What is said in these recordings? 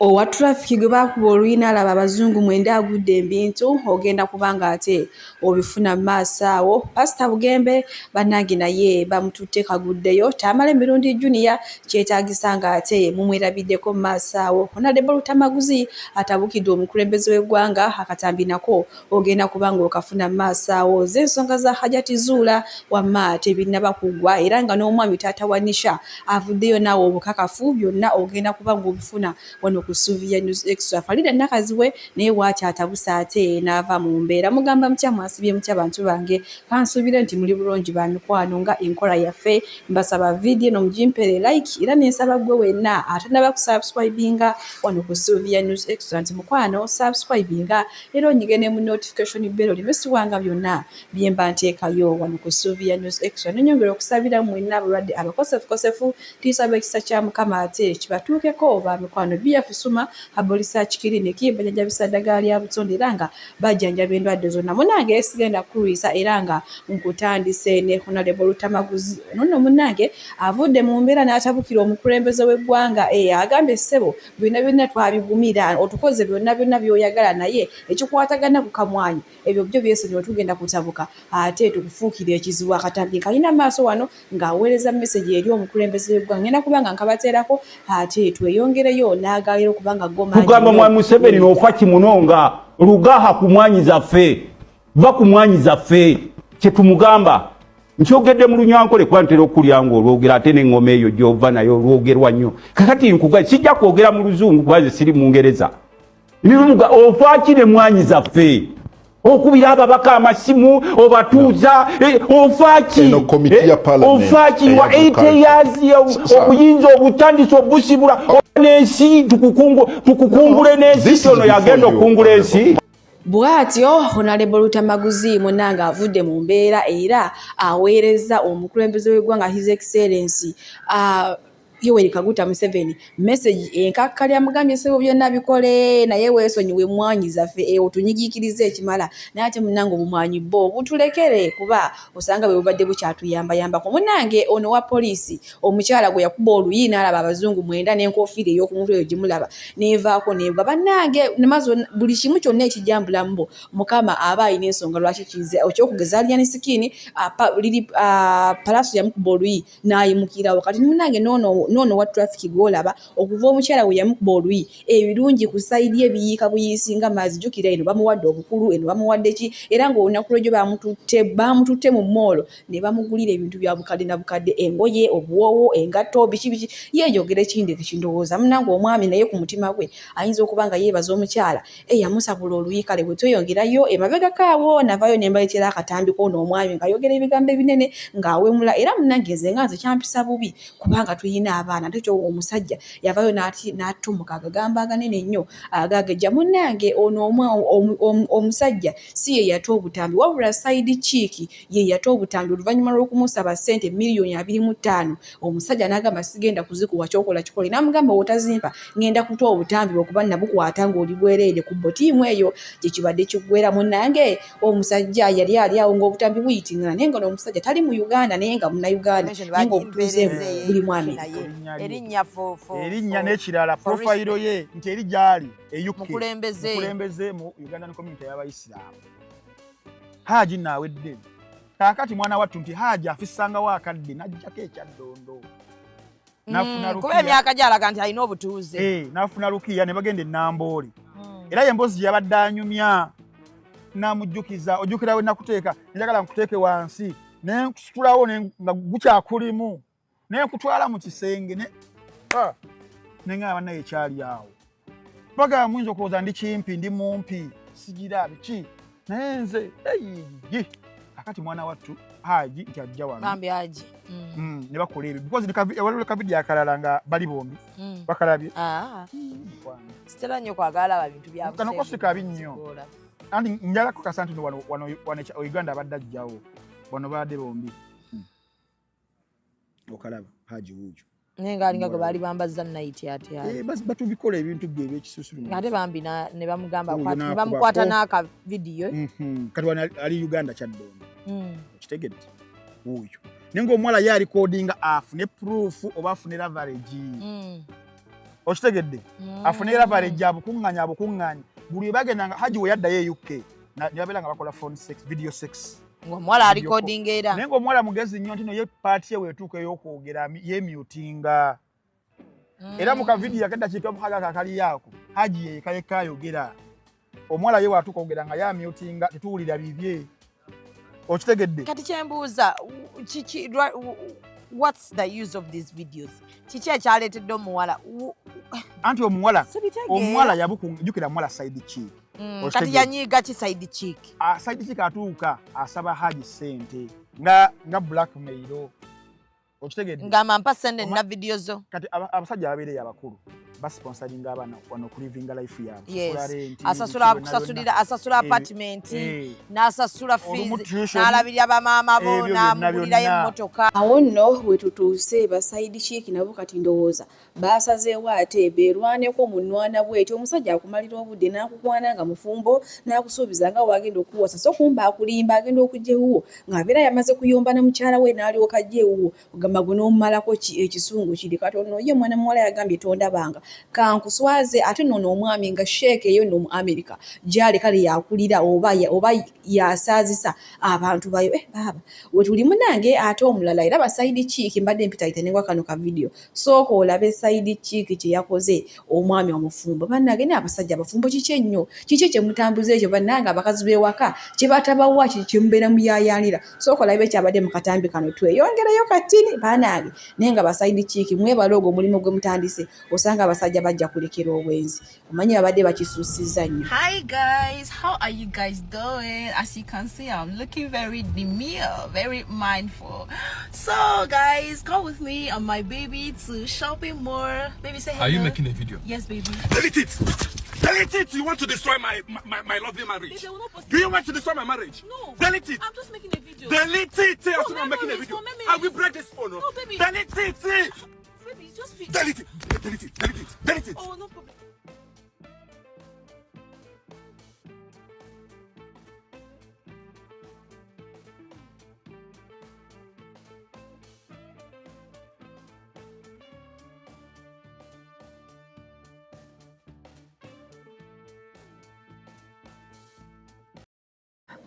Owa traffic gwe bakuba oluyina alaba abazungu mwenda agudde ebintu ogenda kubanga ate obifuna mu maaso awo. Pastor Bugembe bannange naye bamututte kaguddeyo. Tamale Jr kyetaagisa nga ate mumwerabiddeko mu maaso awo. Honorable Tamaguzi atabukidde omukulembeze w'eggwanga akatambi nako ogenda kubanga okafuna mu maaso awo. Z'ensonga za Hajjat Zurah wamma tebinnaba kugwa era nga n'omwami taata wa Nisha avuddeyo naawe obukakafu byonna ogenda kubanga obifuna wano kusuvia news extra falida nakaziwe naye wacha atabusa ate nava mu mbeera mugamba mutya mwasibye mutya bantu bange kansubire nti muli bulungi bamikwano nga enkola yaffe mbasaba video no mujimpere like era nensaba gwe wenna atanaba kusubscribinga wano kusuvia news extra nti mukwano subscribinga era onyigene mu notification bell limesi wanga byonna byemba nteekayo wano kusuvia news extra nenyongera okusabira mwenna abalwadde abakosefu tisaba ekisa kya mukama ate kibatuukeko bamikwano suma abolisa clinic bajanja bisaddaga lya butonde eranga bajanja endwadde zonna munange esigenda kuruisa eranga nkutandise ne Honorable Tamaguzi nonno munange avudde mu mbeera n'atabukira omukulembeze w'eggwanga agambe ssebo byonna twabigumira otukoze byonna byoyagala naye ekikwatagana ku kamwanyi ebyo byo byesonyiwa tugenda kutabuka ate tukufuukira ekizibu akatambi kalina maaso wano ng'aweereza message eri omukulembeze w'eggwanga ngenda kubanga nkabateerako ate tweyongereyo n'agalero kubanga goma tugamba mwa Museveni n'ofa kimunonga lugaha ku mwanyi zaffe va ku mwanyi zaffe kye tumugamba nkyogedde mu Lunyankole kwantera okulya ngo olwogera ate n'engoma eyo gy'ova nayo olwogerwa nnyo kakati nkuga sijja kwogera mu Luzungu kuba siri mu Ngereza nirumuga ofa kire mwanyi zaffe okubira ababaka amasimu obatuuza ofaki ofaki wa 8 years obuyinza obutandisa obusibula n'ensi tukukungule n'ensi tono yagenda okungula ensi bwatyo Honorable Tamaguzi munanga avudde mu mbeera era aweereza omukulembeze w'eggwanga His Excellency Kiwede Kaguta Museveni message enkakkalya mugambye sebo byonna bikole naye weesonyiwe mwanyi zaffe otunyigiikirize ekimala naye ate munange obumwanyi bo butulekere kuba osanga bwe bubadde bukyatuyamba munange ono wa poliisi omukyala gwe yakuba oluyina alaba abazungu mwenda n'enkofiira ey'okumutwe eyo gimulaba neevaako neebwa bannange namazo buli kimu kyonna ekijambulamu bo mukama aba alina ensonga lwaki kize ekyokugeza alya ne sikini palaso yamukuba oluyi n'ayimukirawo kati munange nono wa traffic golaba okuva omukyala we yamukuba oluyi ebirungi ku side ebiyiika buyiisinga maazi jukira eno bamuwadde obukulu eno bamuwadde ki era ng'olunaku lw'egyo bamututte mu moolo ne bamugulira ebintu bya bukadde na bukadde engoye obuwoowo engatto biki yeeyogera ekindi ekindowooza munange omwami naye ku mutima gwe ayinza okuba nga yeebaza omukyala yamusabula oluyi kale bwe tweyongerayo emabega kaabo navayo ne mbayitira akatambi k'ono omwami ng'ayogera ebigambo ebinene ng'awemula era munange nze nga nze kyampisa bubi kubanga tuyina abaana tekyo omusajja yavayo n'atumuka agagamba aganene nnyo agagejja munange ono omusajja si ye yata obutambi wabula side chiiki ye yata obutambi oluvannyuma lw'okumusaba ssente miliyoni 25 omusajja n'agamba sigenda kuzikuwa kyokola kikole n'amugamba wotazimpa ngenda kuta obutambi okuba nabukwata ng'oli bwereere ku botiimu eyo gye kibadde kiggwera munange omusajja yali ali awo ng'obutambi buyitingana naye nga n'omusajja tali mu Uganda naye nga munnayuganda naye ng'obutuuze buli mwami erinnya n'ekirala profile ye nti eri gyali mukulembeze mu Ugandan community y'abayisiraamu Haji naawedde kaakati mwana wattu nti Haji afisanga wakadde najjako ekyaddondo kuba emyaka gyalaga nti alina obutuuze nafuna lukiya ne bagenda enambooli era yemboozi yabadde anyumya namujjukiza ojjukira we nakuteeka njagala nkuteeke wansi nenkusitulawo nga gukyakulimu nenkutwala mu kisenge nengaba naye ekyali awo baga muyinza okulowooza ndi kimpi ndi mumpi sigira biki naye nze akati mwana wattu Haji nti ajja wano ne bakola ebyo because waliwo kabidi akalala nga bali bombi bakalabye sitera nnyo kwagala bintu bya kano kosi kabi nnyo andi njalako kasanti wano Uganda abadde ajjawo wano baadde bombi okalaba Haji wujo nenga alinga gwe bali bambaza night ate batubikola ebintu bye ebyekisusu ate bambi ne bamugamba ne bamukwata n'aka video kati wana ali Uganda kyaddondo kitegedde wuyo nenga omwala ya recordinga afune proof oba afune leverage Okitegedde afune leverage abukuŋŋanya buli bagendanga Haji we yaddayo e UK nabela nga bakola phone sex video sex ng'omuwala recording era naye ng'omuwala mugezi nnyo nti no ye paati ye weetuuka ey'okwogera yemutinga era mu kavidiyo ak'eddakiika omukaga kakali ako Haji ye yekayeka ayogera omuwala ye waatuuka okugera nga yamyutinga tetuwulira bibye okitegedde kati kyembuuza what's the use of these videos kiki ekyaleetedde omuwala anti omuwala yabukujjukira muwala side chick kati yanyiiga ki side chick side chick atuuka asaba Haji sente nga blackmail okitegedde ng'amampa sente na video zo kati abasajja ababeereyo abakulu basponsoringa abaana wano ku living life yaabwe asasula apartment n'asasula fees n'alabirira bamaama bo n'amugulirayo emmotoka awo nno we tutuuse baside chick nabo kati ndowooza baasazeewo ate beerwaneko mu nnwana bweti omusajja akumalira obudde n'akukwana nga mufumbo n'akusuubiza nga wagenda okuwasa so kumba akulimba agenda okujja ewuwo ng'abeera yamaze kuyomba na mukyala we n'alyoka ajja ewuwo ogamba gwe n'omumalako ekisungu kiri katono ye mwana muwala yagambye tondabanga kankuswaze ate nono omwami nga sheeke eyo no mu America gyali kale yakulira oba yasaazisa abantu bayo baba we tuli munange ate omulala era baside chick mbadde mpitayitenengwa kano ka video sooka olabe side chick kye yakoze omwami omufumbo bannage n'abasajja abafumbo kiki ennyo kiki kye mutambuza ekyo bannanga abakazi b'ewaka kye batabawa kye mubeera muyayanira sooka olabe kyabadde mu katambi kano tweyongereyo katini bannage naye nga baside chick mwebale ogwo omulimu gwe mutandise osanga abasajja bajja kulekera obwenzi omanyi babadde bakisuusiza nnyo. Hi guys, how are you guys doing? As you can see, I'm looking very demure, very mindful. So guys, come with me and my baby to shopping mall. Baby, say hello. Are you making a video? Yes, baby. Delete it! Delete it! You want to destroy my lovely marriage? Baby, do you want to destroy my marriage? No. Delete it! I'm just making a video. Delete it! No, I'm making a video. I will break this phone. No, baby. Delete it! Baby, just fix. Delete it! Delete it! Delete it! Delete it! Oh, no problem.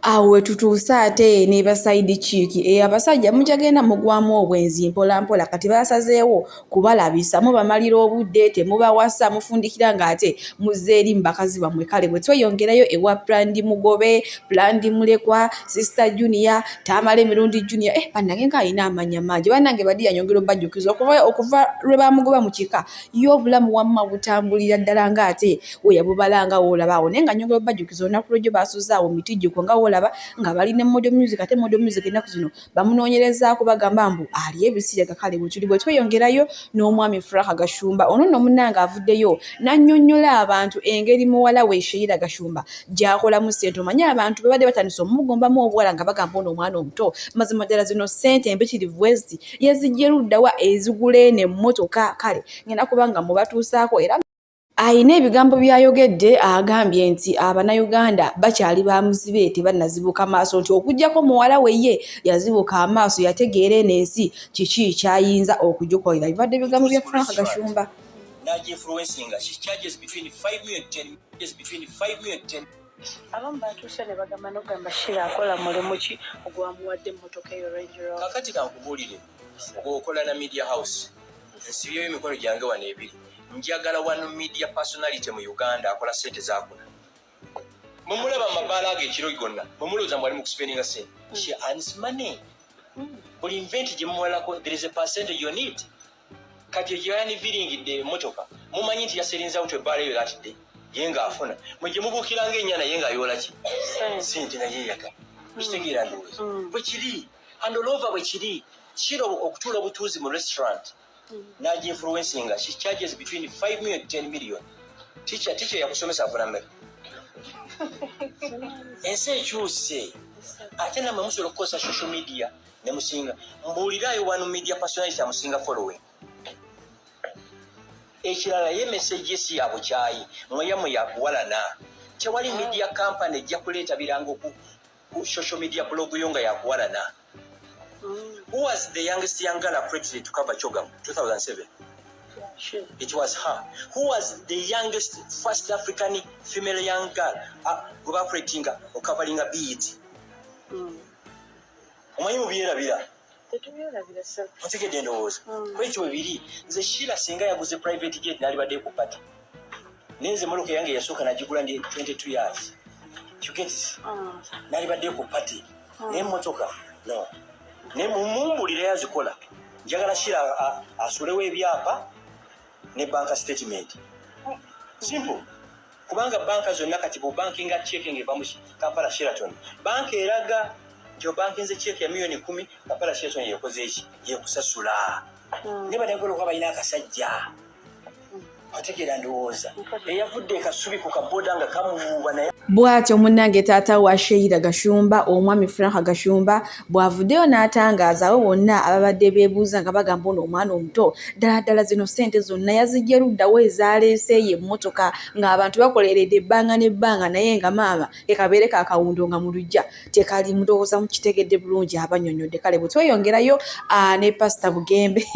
awe tutuusa ate ne baside chick abasajja mujagenda mugwamu obwenzi mpola kati basazeewo kubalabisa mubamalira obudde temubawasa mufundikira ng'ate muzze eri mbakazi bamwe kale bwe tweyongerayo ewa Plandi Mugobe Plandi Mulekwa Sister Junior Tamale Jr bannange ng'alina amanya mangi bannange badi yanyongera obajjukiza okuva lwe bamugoba mu kika yo obulamu wamma butambulira ddala ng'ate we yabubalanga woolabaawo naye nga nyongera obajjukiza olunaku lw'egyo baasuzaawo mitijjuko nga laba nga bali ne modern music ate modern music ennaku zino bamunoonyerezaako bagamba mbu ali ebisire gakale bwetuli bwe tweyongerayo n'omwami Fraka Gashumba ono nno munnanga avuddeyo n'annyonnyola abantu engeri muwala we Sheila Gashumba gy'akolamu ssente omanyi abantu babadde batandise omugombamu obuwala nga bagamba ono omwana omuto mazima ddala zino ssente embitirivu West yazijja luddawa ezigula eno emmotoka kale ngenda kubanga mubatuusaako era ayina ebigambo byayogedde agambye nti Abannayuganda bakyali ba muzibe tebannazibuka maaso nti okujjako muwala we ye yazibuka amaaso yategeera ensi kiki kyayinza okugikolera bibadde bigambo bya Fraka Gashumba. Abamu batuuse ne bagamba n'ogamba Sheila akola mulimu ki ogwamuwadde emmotoka eyo Range Rover. Kakati kankubuulire okola na media house nsibyeyo emikono gyange wano ebiri njagala wano media personality mu Uganda akola sente zakuna mumulaba mabaala ge ekiro gonna mumulooza mwali mu kuspendinga sente she earns money buli invent gye mumuwalako there is a percentage you need kati egyani viringidde emmotoka mumanyi nti yaserinza out ebaala eyo latidde ye ng'afuna mwe gye mubuukiranga ennyana ye ng'ayoola ki sente naye yagala ekitegeera ndowooza bwe kiri and all over bwe kiri kiro okutuula obutuuzi mu restaurant Naji influencing she charges between 5 million and 10 million. Teacher yakusomesa afuna mmeka. Ense kyuse. Ate namwe musobola okukozesa social media ne musinga. Mbuulirayo wano media personality amusinga following. Ekirala ye message yesi ya bukyayi mweyamu yakuwalana. Tewali media company ejja kuleeta birango ku social media blog yo nga yakuwalana. Who was the youngest young girl accredited to cover Chogam? 2007. Sure. It was her. Who was the youngest first African female young girl who operating or covering a beads? Omanyi mubyerabira. Tetubyerabira sir. Otegedde endowooza. Kwekyo bibiri nze Sheila singa yaguze private jet n'alibadde ku party. Nenze moloka yange yasooka nagigula ndi 22 years. You get it? N'alibadde ku party. N'emmotoka. No. Ne mumumbulire yazikola. Njagala Sheila asulewo ebyapa ne bank statement. Simple. Kubanga banka zonna kati bo banking checking eva mu Kampala Sheraton. Bank eraga jo banking ze check ya milioni 10 Kampala Sheraton yekoze iki yekusasula. Ne badagolo kwa bayina akasajja. Ategera ndowooza. Eyavudde kasubi ku kaboda nga kamuvuba naye. Bwatyo munnange taata wa Sheila Gashumba omwami Frank Gashumba bwavuddeyo n'atangaaza bonna ababadde beebuuza nga bagamba ono omwana omuto ddala zino ssente zonna yazijja luddawo ezaaleeseeyo emmotoka ng'abantu bakoleredde ebbanga n'ebbanga naye nga maama ekabeere kakawundo nga mu lujja tekali mudowooza mukitegedde bulungi abannyonnyodde kale bwe tweyongerayo ne Pastor Bugembe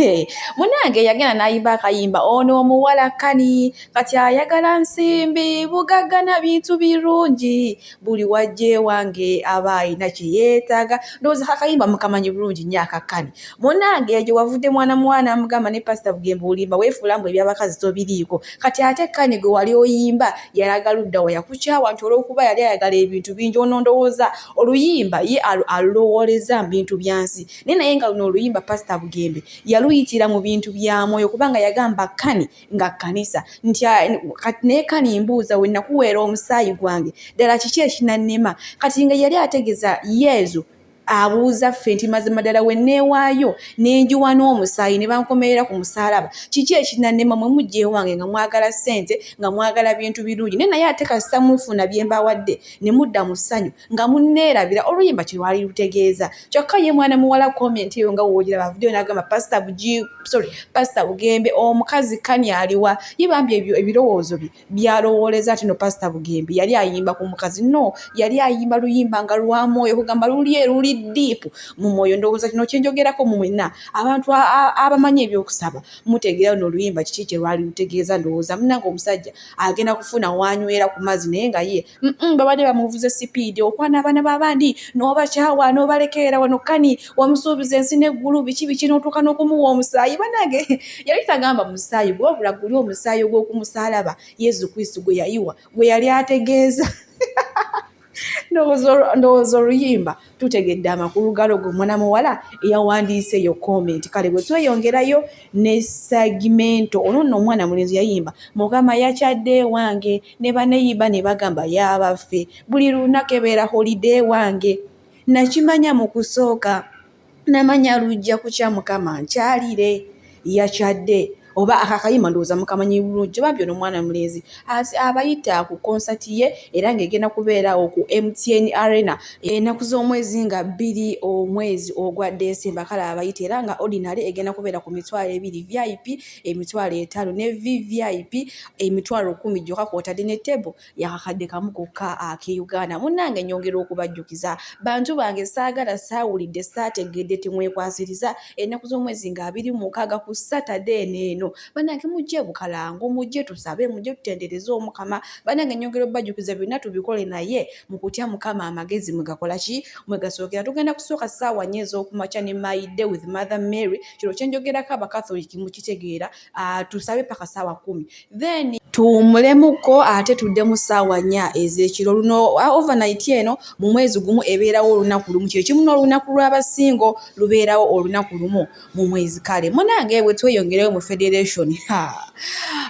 munnange yagenda n'ayimba akayimba ono omuwala kani kati ayagala nsimbi bugaggana bintu birungi buli wajje wange aba ayina kye yeetaaga ndowooza kakayimba mukamanyi bulungi nnyo akakani munnange ejo wavudde mwana amugamba ne Pastor Bugembe olimba weefuula mbu ebyabakazi tobiriiko kati ate kani gwe wali oyimba yalaga luddawo yakukyawa nti olw'okuba yali ayagala ebintu bingi ono ndowooza oluyimba ye alulowooleza mu bintu byansi naye nga luno oluyimba Pastor Bugembe yaluyitira mu bintu bya mwoyo kubanga yagamba kani nga kanisa nti naye kani mbuuza we nakuweera omusaayi gwange ddala kiki ekinannema kati nga yali ategeeza yeezo abuuza ffe nti mazima ddala we neewaayo n'enjuwa n'omusaayi ne bankomerera ku musaalaba kiki ekinannema mwe mujja ewange nga mwagala ssente nga mwagala bintu birungi naye ate kasita mufuna bye mbawadde ne mudda mu ssanyu nga munneerabira oluyimba kye lwali lutegeeza kyokka ye mwana muwala komenti eyo nga woogiraba avuddeyo n'agamba Pastor Bugembe omukazi kani aliwa yibambye ebyo ebirowoozo bye byalowooleza ati no Pastor Bugembe yali ayimba ku mukazi no yali ayimba luyimba nga lwa mwoyo kugamba luli deep mu mwoyo ndowooza kino kyenjogerako mu mwenna abantu abamanyi ebyokusaba mutegeera no luyimba kiki kye lwali lutegeeza ndowooza munnange omusajja agenda kufuna wanywera ku mazzi naye nga ye babadde bamuvuze sipiidi okwana abaana b'abandi n'obakyawa n'obalekerera wano kani wamusuubiza ensi n'eggulu biki n'otuuka n'okumuwa omusaayi bannange yali tagamba musaayi gw'obula guli omusaayi ogw'okumusalaba Yesu Kristo gwe yayiwa gwe yali ategeeza ndowooza oluyimba tutegedde amakulu galogo mwana muwala eyawandiise eyo comment kale bwe tweyongerayo ne segmento ono nno omwana mulenzi yayimba mukama yakyadde wange ne baneyiba ne bagamba yabaffe buli lunaku ebeera holiday wange nakimanya mu kusooka namanya lujja kukya mukama nkyalire yakyadde oba akakayimba ndowooza mukamanyi bulungi bambi ono omwana mulenzi abayita ku konsati ye era ng'egenda kubeerawo ku MTN Arena ennaku z'omwezi nga 2 omwezi ogwa Desemba kale abayita era nga ordinary egenda kubeera ku mitwalo 2 VIP emitwalo 5 ne VVIP emitwalo 10 gyokka kwotadde ne table yakakadde kamu kokka ak'Uganda munnange nyongera okubajjukiza bantu bange saagala saawulidde saategedde temwekwasiriza ennaku z'omwezi nga 26 ku Saturday neeno banange mujje bukalango mujje tusabe mujje tutendereze omukama banange nyongera obajjukiza byonna tubikole naye mu kutya mukama amagezi mugakola ki mwegasookera tugenda kusooka ssaawa 4 ez'okumakya ne My Day with Mother Mary kiro kyenjogerako abakatholiki mukitegeera tusabe paka ssaawa 10 then tuwumulemuko ate tudde mu ssaawa 4 ez'ekiro luno overnight eno mu mwezi gumu ebeerawo olunaku lumu kye kimu n'olunaku lw'abasingo lubeerawo olunaku lumu mu mwezi kale munange bwe tweyongereyo mu federation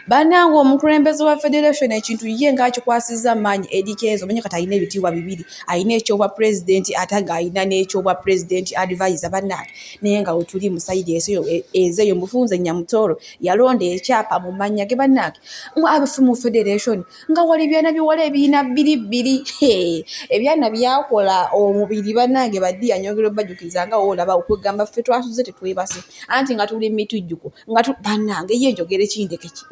banange omukulembeze wa federation ekintu ye ng'akikwasizza maanyi edikeezo omanyi kati alina ebitiibwa bibiri alina ekyobwa president ate nga alina n'ekyobwa president advisor bannange naye nga wetuli mu sayidi ezeeyo mufunze Nyamutoro yalonda ekyapa mu mannya ge bannange abafu mu federation nga wali byana biwala ebiina bbiri ebyana byakola omubiri bannange baddi anyongera obajjukiza nga olaba okwegamba ffe twasuze tetwebase anti nga tuli mitujjuko nga bannange munange ye njogere kindeke ki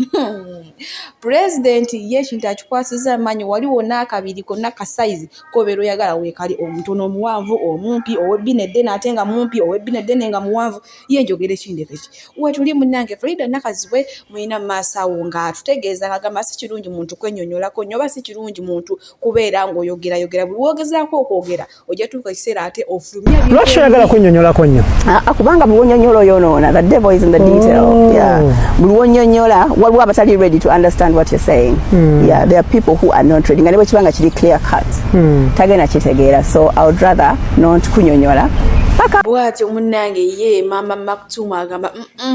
president ye ekintu akikwasiza amanyi waliwo n'akabiri konna ka size kobeera oyagala weekali omutono omuwanvu omumpi ow'ebbina eddene ate nga mumpi ow'ebbina eddene nga muwanvu ye njogere kindeke ki wetuli munange Frida Nakazibwe mulina mu maaso awo ng'atutegeeza ng'agamba si kirungi muntu kwennyonnyolako nnyo oba si kirungi muntu kubeera ng'oyogerayogera buli wogezaako okwogera ojja tuuka ekiseera ate ofulumya lwaki oyagala kwennyonnyolako nnyo kubanga buli wonnyonnyola oyoonoona the devil is in the detail buli wonnyonnyola waliwo abatali ready to understand what you're saying there are people who are not ready nga ne bwe kibanga kiri clear cut tagenda kitegeera so I would rather not kunnyonnyola bw'atyo munnange ye mama Makutuma agamba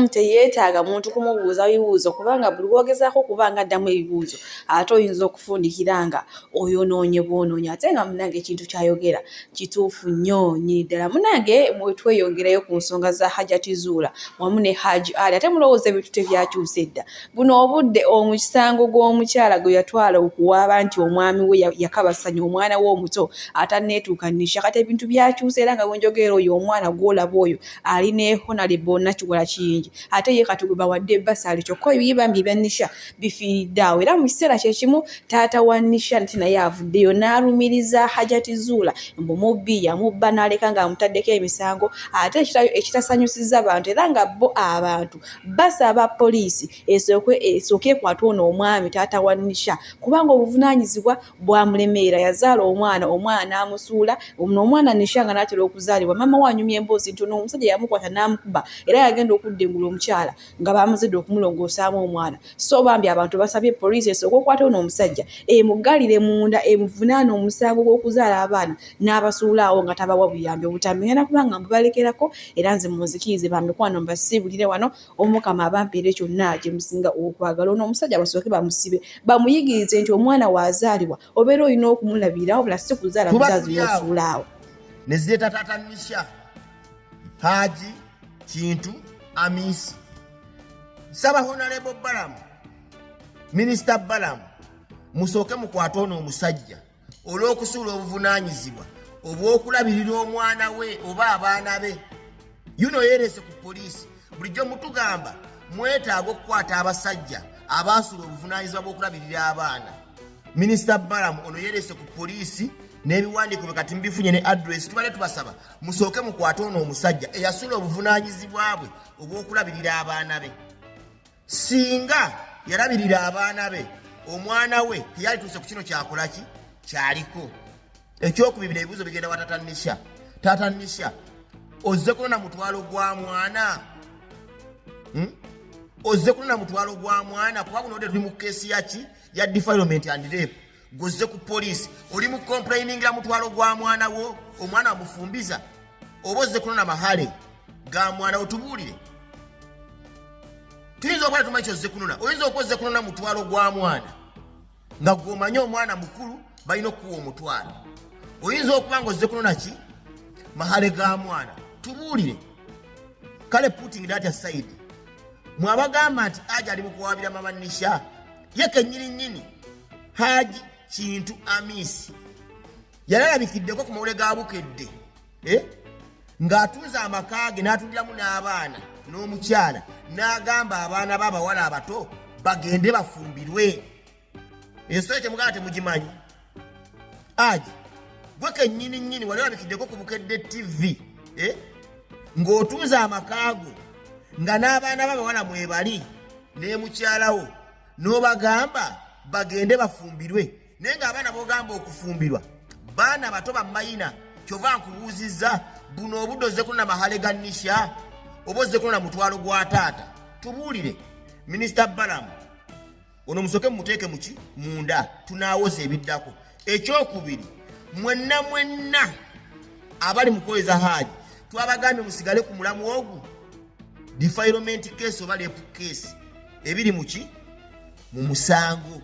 teyeetaaga muntu kumubuuza bibuuzo kubanga buli wogezaako kubanga addamu ebibuuzo ate oyinza okufundikira nga oyonoonye bwonoonye ate nga munnange ekintu kyayogera kituufu nnyo nnyini ddala munnange mwetweyongerayo ku nsonga za Hajjat Zurah wamu ne Haji Ali ate mulowooza ebintu tebyakyuse dda buno obudde omukisango gw'omukyala gwe yatwala okuwaaba nti omwami we yakabasanya omwana we omuto atanneetuukanisha kati ebintu byakyuse era nga bwenjogera oyo omwana gw'olaba oyo ali ne Honorable Nakiwala Kiyingi ate ye kati gwe bawadde basali kyokka ebibambi bya Nisha bifiiridde awo era mu kiseera kye kimu taata wa Nisha nti naye avuddeyo n'alumiriza Hajjat Zurah mubbi yamubba n'aleka ng'amutaddeko emisango ate ekitasanyusizza abantu era nga bo abantu basaba poliisi esooke ekwate ono omwami taata wa Nisha kubanga obuvunaanyizibwa bwamulemeera yazaala omwana n'amusuula omwana Nisha nga n'atera okuzaalibwa mama wanyumya emboozi ntono omusajja yamukwata n'amukuba era yagenda okuddengula omukyala nga bamuzidde okumulongoosaamu omwana so bambi abantu basabye poliisi esooka okwata ono omusajja emugalire munda emuvunaana omusango gw'okuzaala abaana n'abasuula awo nga tabawa buyambi obutamenya kubanga mbubalekerako era nze munzikirize bamikwano mbasiibulire wano omukama abampeere kyonna gye musinga okwagala ono omusajja basooke bamusibe bamuyigirize nti omwana waazaalibwa obeera olina okumulabirirawo bula si kuzaala buzaazi y'osuula awo nezileta tata Nisha Haji Kintu Amisi Saba Honorable Balamu Minister Balamu musooke mukwate ono omusajja olw'okusuula obuvunaanyizibwa obw'okulabirira omwana we oba abaana be yuno yeerese ku poliisi bulijjo mutugamba mwetaaga okukwata abasajja abaasuula obuvunaanyizibwa bw'okulabirira abaana Minister Balamu ono yeerese ku poliisi n'ebiwandiiko bwe kati mbifunye ne address tubale tubasaba musooke mukwate ono omusajja eyasula obuvunaanyizibwa bwe obw'okulabirira abaana be singa yalabirira abaana be omwana we teyalituuse ku kino kyakola ki kyaliko ekyokubibira ebibuuzo bigenda wa tata Nisha ozze kunona mutwalo gwa mwana ozze kunona mutwalo gwa mwana kuba buno tuli mu keesi yaki ya defilement and rape gozze ku poliisi oli mu complainingira mutwalo gwa mwana wo omwana wamufumbiza oba ozze kunona mahale ga mwana wo tubuulire tuyinza okuba tumanyi kyozze kunona oyinza okozze kunona mutwalo gwa mwana nga gw'omanyi omwana mukulu balina okukuwa omutwalo oyinza okuba nga ozze kunona ki mahale ga mwana tubuulire kale putting that aside mwabagamba nti Haji ali mu kuwaabira mama Nisha ye kennyini Haji Kintu Amisi yalalabikiddeko ku mawule ga bukedde ng'atunza amaka ge n'atundiramu n'abaana n'omukyala n'agamba abaana b'abawala abato bagende bafumbirwe ensolo kyemugala temugimanyi Haji gwe kennyini wali olabikiddeko ku bukedde TV ng'otunza amaka go nga n'abaana b'abawala mwebali n'emukyalawo n'obagamba bagende bafumbirwe naye ng'abaana b'ogamba okufumbirwa baana bato bamayina kyova nkubuuzizza buno obudde ozze kunona mahale ga Nisha oba ozze kunona mutwalo gwa taata tubuulire Minister Balamu ono musooke mumuteeke muki munda tunaawoza ebiddako ekyokubiri mwenna abali mu kweza Haji twabagambye musigale ku mulamu ogwo defilement case oba rape case ebiri muki mu musango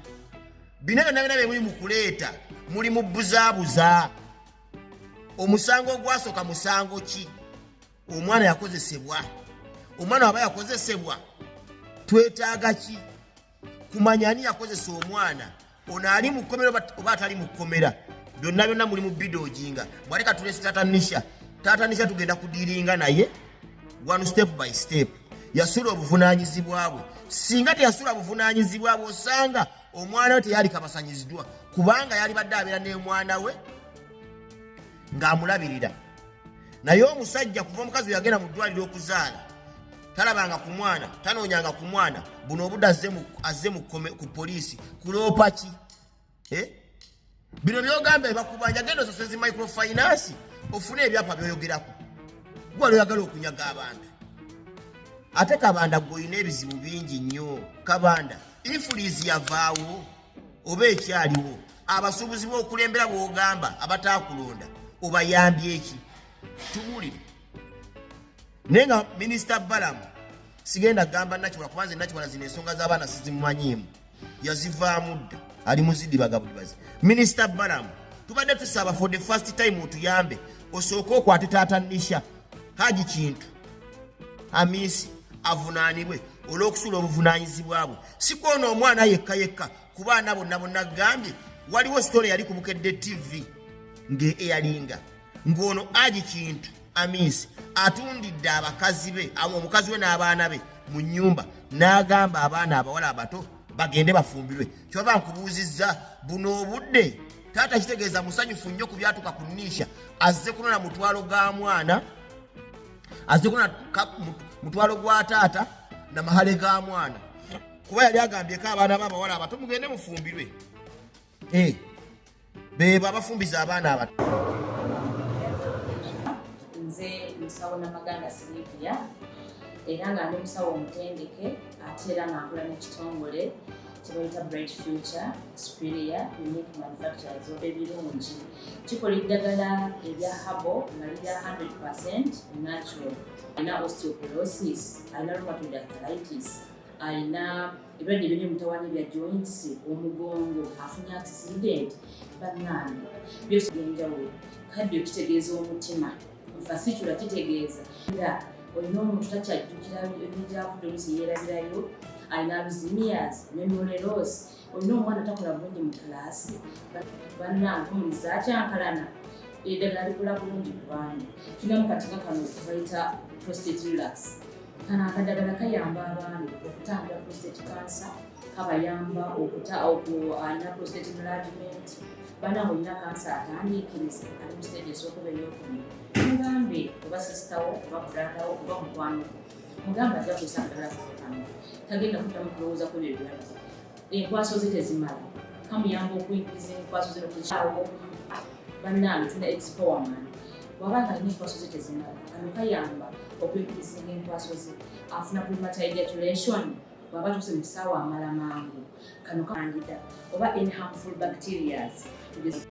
bino byonna bye muli mu kuleeta muli mu buzaabuza omusango ogwasooka musango ki omwana yakozesebwa omwana waba yakozesebwa twetaaga ki kumanya ani yakozesa omwana ono ali mu kkomera oba atali mu kkomera byonna muli mu bidojinga bwaleka tulesi tata Nisha tugenda kudiringa naye one step by step yasula obuvunaanyizibwa bwe. Singa teyasula buvunaanyizibwa bwe osanga omwana we teyali kabasanyiziddwa kubanga yali badde abeera n'omwana we ng'amulabirira. Naye omusajja kuva omukazi we yagenda mu ddwaliro okuzaala talabanga ku mwana, tanoonyanga ku mwana, buno obudde azze ku poliisi kuloopa ki? Bino byogamba ebakubanja genda osasezi microfinance ofune ebyapa byoyogerako. Gwe oyagala okunyaga abantu. Ate Kabanda gw'olina ebizibu bingi nnyo. Kabanda influence yavaawo oba ekyaliwo. Abasuubuzi b'okulembera bw'ogamba abataakulonda obayambye eki? Tubuulire. Naye nga Minisita Balamu sigenda gamba Nakiwala kubanze Nakiwala zino ensonga z'abaana sizimumanyiimu. Yazivaamu dda ali muzidi bagabulibazi. Minisita Balamu tubadde tusaba for the first time otuyambe osooke okwate taata Nisha Haji Kintu Amisi avunaanibwe olw'okusula obuvunaanyizibwa bwe. Si kwona omwana yekka ku baana bonna gambye waliwo story yali ku Bukedde TV ng'eyalinga ng'ono Haji Kintu Amisi atundidde abakazi be omukazi we n'abaana be mu nnyumba n'agamba abaana abawala abato bagende bafumbirwe. Kyova nkubuuzizza buno obudde taata kitegeeza musanyufu nnyo ku byatuka ku Nisha azze kunona mutwalo ga mwana, azze kunona mutwalo gwa taata na mahale ga mwana kuba yali agambyeko abaana b'abawala abato mugende mufumbirwe. Beba abafumbiza abaana abato. Nze musawo Namaganda Silivia era nga ndi musawo omutendeke ate era nga nkola n'ekitongole kyebayita Bright Future Superior Unique Manufacturers ebirungi. Kikola eddagala ebya habo nga lirya 100% natural. Alina osteoporosis, alina rheumatoid arthritis, alina ebirwadde eby'omutawaana bya joints, omugongo, afunye accident, bannange byose by'enjawulo. Kaddio kitegeeza omutima, fasitula kitegeeza era olina omuntu takyajjukira eby'enjawulo oluusi yeerabirayo, alina alzheimer's, memory loss, olina omwana takola bulungi mu kilaasi, bannange omuliza akyankalana eddagala likola bulungi ku baana. Tulina mu katika kano bayita prostate relax. Kano akadagala kayamba abaana okutambula prostate cancer, kabayamba alina prostate enlargement. Bannange olina kansa atandiikiriza ali mu stage esookuba ey'okubiri. Mugambe oba sisitawo oba bradawo oba mukwano mugambe ajja kusa akadagala kano tagenda kuddamu kulowooza ku ebyo byonna. Enkwaso ze tezimala, kamuyamba okuyingiza enkwaso ze nokukyawo. Bannange tuna expowerman bw'aba nga alina enkwaso ze tezimala, kano kayamba okuyingiza enkwaso ze. Afuna premature ejaculation bw'aba tuuse mu kisaawe amala mangu, kano kandida oba any harmful bacterias.